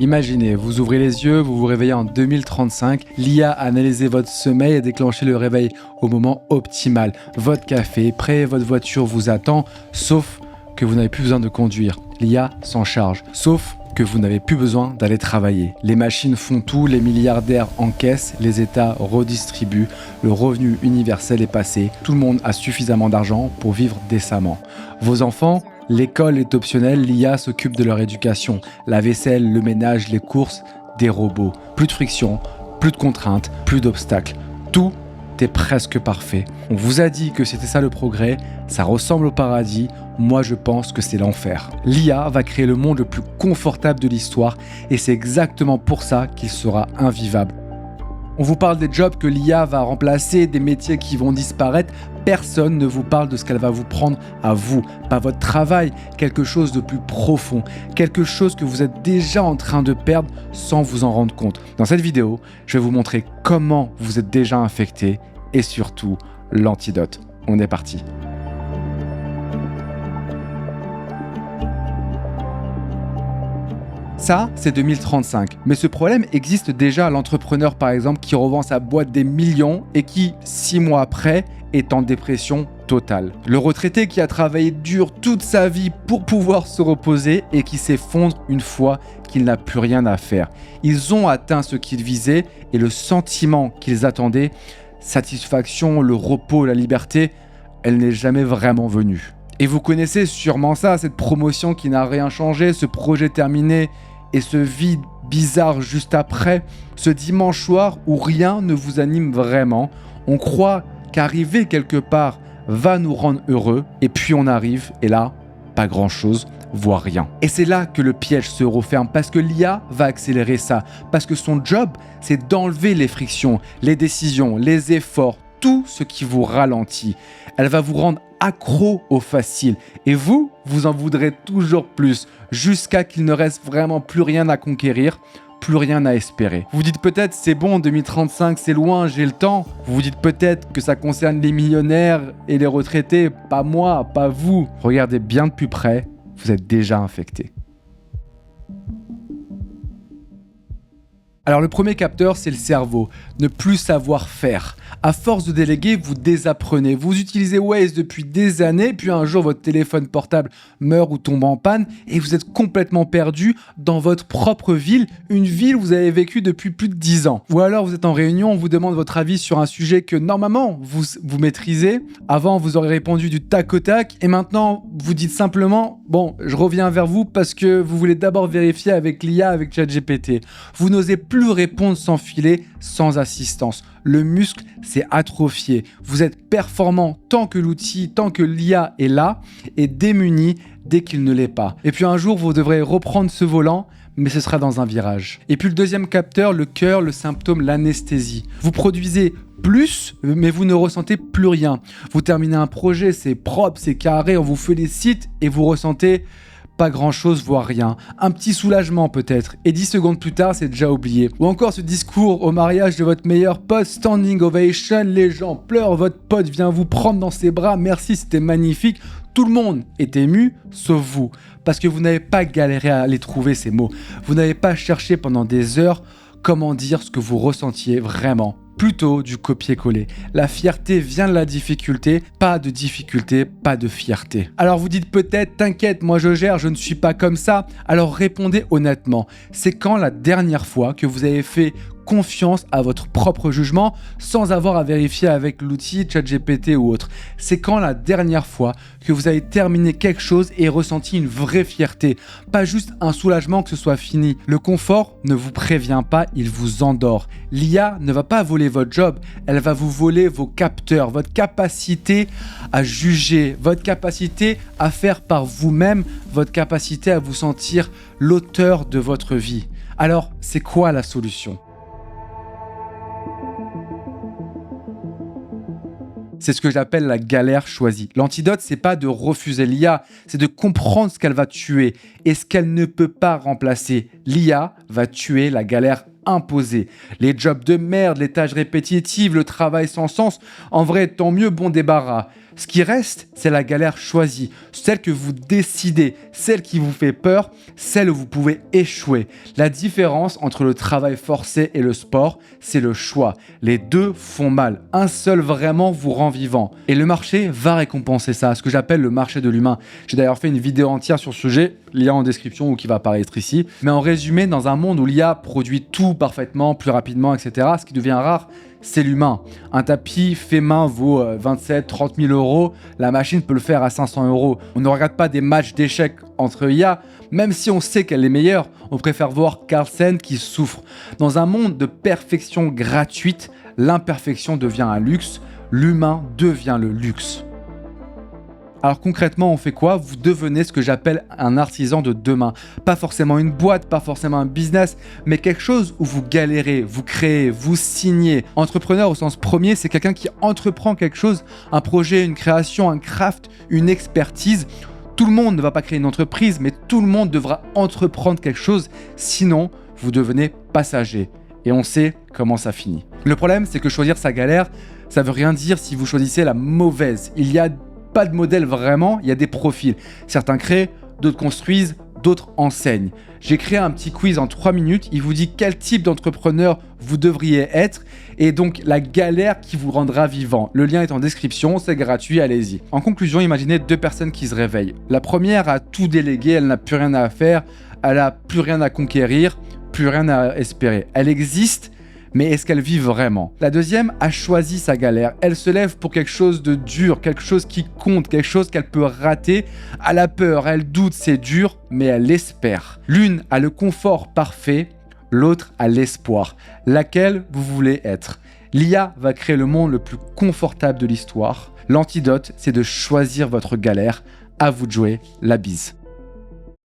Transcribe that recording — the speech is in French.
Imaginez, vous ouvrez les yeux, vous vous réveillez en 2035, l'IA a analysé votre sommeil et déclenché le réveil au moment optimal. Votre café est prêt, votre voiture vous attend, sauf que vous n'avez plus besoin de conduire. L'IA s'en charge, sauf que vous n'avez plus besoin d'aller travailler. Les machines font tout, les milliardaires encaissent, les États redistribuent, le revenu universel est passé, tout le monde a suffisamment d'argent pour vivre décemment. Vos enfants, l'école est optionnelle, l'IA s'occupe de leur éducation. La vaisselle, le ménage, les courses, des robots. Plus de friction, plus de contraintes, plus d'obstacles. Tout est presque parfait. On vous a dit que c'était ça le progrès, ça ressemble au paradis, moi je pense que c'est l'enfer. L'IA va créer le monde le plus confortable de l'histoire et c'est exactement pour ça qu'il sera invivable. On vous parle des jobs que l'IA va remplacer, des métiers qui vont disparaître. Personne ne vous parle de ce qu'elle va vous prendre à vous, pas votre travail, quelque chose de plus profond, quelque chose que vous êtes déjà en train de perdre sans vous en rendre compte. Dans cette vidéo, je vais vous montrer comment vous êtes déjà infecté et surtout l'antidote. On est parti. Ça, c'est 2035. Mais ce problème existe déjà à l'entrepreneur, par exemple, qui revend sa boîte des millions et qui, 6 mois après, est en dépression totale. Le retraité qui a travaillé dur toute sa vie pour pouvoir se reposer et qui s'effondre une fois qu'il n'a plus rien à faire. Ils ont atteint ce qu'ils visaient et le sentiment qu'ils attendaient, satisfaction, le repos, la liberté, elle n'est jamais vraiment venue. Et vous connaissez sûrement ça, cette promotion qui n'a rien changé, ce projet terminé et ce vide bizarre juste après, ce dimanche soir où rien ne vous anime vraiment. On croit qu'arriver quelque part va nous rendre heureux et puis on arrive et là, pas grand-chose, voire rien. Et c'est là que le piège se referme parce que l'IA va accélérer ça, parce que son job, c'est d'enlever les frictions, les décisions, les efforts, tout ce qui vous ralentit. Elle va vous rendre accro au facile et vous en voudrez toujours plus jusqu'à qu'il ne reste vraiment plus rien à conquérir, plus rien à espérer. Vous dites peut-être c'est bon, 2035 c'est loin, j'ai le temps. Vous vous dites peut-être que ça concerne les millionnaires et les retraités, pas moi, pas vous. Regardez bien de plus près, vous êtes déjà infecté. Alors le premier capteur, c'est le cerveau, ne plus savoir faire. À force de déléguer, vous désapprenez. Vous utilisez Waze depuis des années, puis un jour votre téléphone portable meurt ou tombe en panne et vous êtes complètement perdu dans votre propre ville, une ville où vous avez vécu depuis plus de 10 ans. Ou alors vous êtes en réunion, on vous demande votre avis sur un sujet que normalement vous maîtrisez. Avant, vous aurez répondu du tac au tac et maintenant, vous dites simplement « Bon, je reviens vers vous parce que vous voulez d'abord vérifier avec l'IA, avec ChatGPT. » Vous n'osez plus répondre sans filet, sans assistance. Le muscle s'est atrophié. Vous êtes performant tant que l'outil, tant que l'IA est là et démuni dès qu'il ne l'est pas. Et puis un jour, vous devrez reprendre ce volant, mais ce sera dans un virage. Et puis le deuxième capteur, le cœur, le symptôme, l'anesthésie. Vous produisez plus, mais vous ne ressentez plus rien. Vous terminez un projet, c'est propre, c'est carré, on vous félicite et vous ressentez pas grand-chose, voire rien. Un petit soulagement peut-être. Et 10 secondes plus tard, c'est déjà oublié. Ou encore ce discours au mariage de votre meilleur pote, standing ovation, les gens pleurent, votre pote vient vous prendre dans ses bras, merci, c'était magnifique. Tout le monde est ému, sauf vous. Parce que vous n'avez pas galéré à les trouver, ces mots. Vous n'avez pas cherché pendant des heures comment dire ce que vous ressentiez vraiment. Plutôt du copier-coller. La fierté vient de la difficulté, pas de difficulté, pas de fierté. Alors vous dites peut-être, t'inquiète, moi je gère, je ne suis pas comme ça. Alors répondez honnêtement, c'est quand la dernière fois que vous avez fait confiance à votre propre jugement sans avoir à vérifier avec l'outil ChatGPT ou autre? C'est quand la dernière fois que vous avez terminé quelque chose et ressenti une vraie fierté? Pas juste un soulagement que ce soit fini. Le confort ne vous prévient pas, il vous endort. L'IA ne va pas voler votre job, elle va vous voler vos capteurs, votre capacité à juger, votre capacité à faire par vous-même, votre capacité à vous sentir l'auteur de votre vie. Alors, c'est quoi la solution ? C'est ce que j'appelle la galère choisie. L'antidote, c'est pas de refuser l'IA, c'est de comprendre ce qu'elle va tuer et ce qu'elle ne peut pas remplacer. L'IA va tuer la galère imposée. Les jobs de merde, les tâches répétitives, le travail sans sens, en vrai, tant mieux, bon débarras. Ce qui reste, c'est la galère choisie, celle que vous décidez, celle qui vous fait peur, celle où vous pouvez échouer. La différence entre le travail forcé et le sport, c'est le choix. Les deux font mal. Un seul vraiment vous rend vivant. Et le marché va récompenser ça, ce que j'appelle le marché de l'humain. J'ai d'ailleurs fait une vidéo entière sur ce sujet, lien en description ou qui va apparaître ici. Mais en résumé, dans un monde où l'IA produit tout parfaitement, plus rapidement, etc., ce qui devient rare, c'est l'humain. Un tapis fait main vaut 27-30 000 euros, la machine peut le faire à 500 euros. On ne regarde pas des matchs d'échecs entre IA, même si on sait qu'elle est meilleure, on préfère voir Carlsen qui souffre. Dans un monde de perfection gratuite, l'imperfection devient un luxe, l'humain devient le luxe. Alors concrètement, on fait quoi? Vous devenez ce que j'appelle un artisan de demain. Pas forcément une boîte, pas forcément un business, mais quelque chose où vous galérez, vous créez, vous signez. Entrepreneur au sens premier, c'est quelqu'un qui entreprend quelque chose, un projet, une création, un craft, une expertise. Tout le monde ne va pas créer une entreprise, mais tout le monde devra entreprendre quelque chose, sinon vous devenez passager. Et on sait comment ça finit. Le problème, c'est que choisir sa galère, ça veut rien dire si vous choisissez la mauvaise. Il y a pas de modèle vraiment, il y a des profils. Certains créent, d'autres construisent, d'autres enseignent. J'ai créé un petit quiz en 3 minutes, il vous dit quel type d'entrepreneur vous devriez être et donc la galère qui vous rendra vivant. Le lien est en description, c'est gratuit, allez-y. En conclusion, imaginez 2 personnes qui se réveillent. La première a tout délégué, elle n'a plus rien à faire, elle n'a plus rien à conquérir, plus rien à espérer. Elle existe, mais est-ce qu'elle vit vraiment? La deuxième a choisi sa galère. Elle se lève pour quelque chose de dur, quelque chose qui compte, quelque chose qu'elle peut rater. Elle a peur, elle doute, c'est dur, mais elle espère. L'une a le confort parfait, l'autre a l'espoir. Laquelle vous voulez être? L'IA va créer le monde le plus confortable de l'histoire. L'antidote, c'est de choisir votre galère. À vous de jouer, la bise.